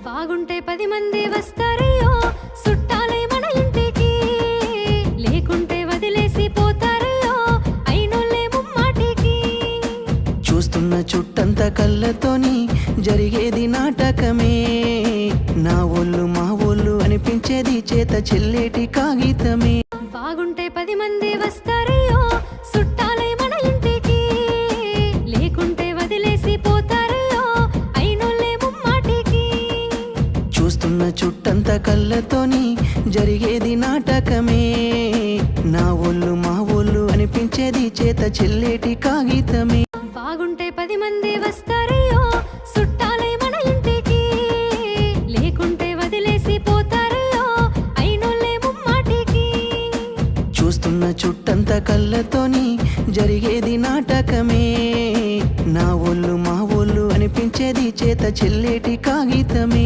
బాగుంటే 10 మంది వస్తారయ్యో సుట్టాలే మన ఇంటికి, లేకుంటే వదిలేసి పోతారయ్యో అయినోళ్ళే ముమ్మాటికి. చూస్తున్న చుట్టంత కళ్ళతోని జరిగేది నాటకమే, నా ఒళ్ళు మా ఒళ్ళు అనిపించేది చేత చెల్లేటి కాగితమే. బాగుంటే 10 మంది వస్తారయ్యో సుట్టాలే మన ఇంటికి, లేకుంటే వదిలేసి పోతారయ్యో అయినోళ్ళే ముమ్మాటికి. చూస్తున్న చుట్టంత కళ్ళతోని జరిగేది నాటకమే, నా ఒళ్ళు మా ఒళ్ళు అనిపించేది చేత చెల్లేటి కాగితమే. బాగుంటే 10 మంది వస్తారయ్యో సుట్టాలే మన ఇంటికి, లేకుంటే వదిలేసి పోతారయ్యో అయినోళ్ళే ముమ్మాటికి. చూస్తున్న చుట్టంత కళ్ళతోని జరిగేది నాటకమే, నా ఒళ్ళు మా ఒళ్ళు అనిపించేది చేత చెల్లేటి కాగితమే.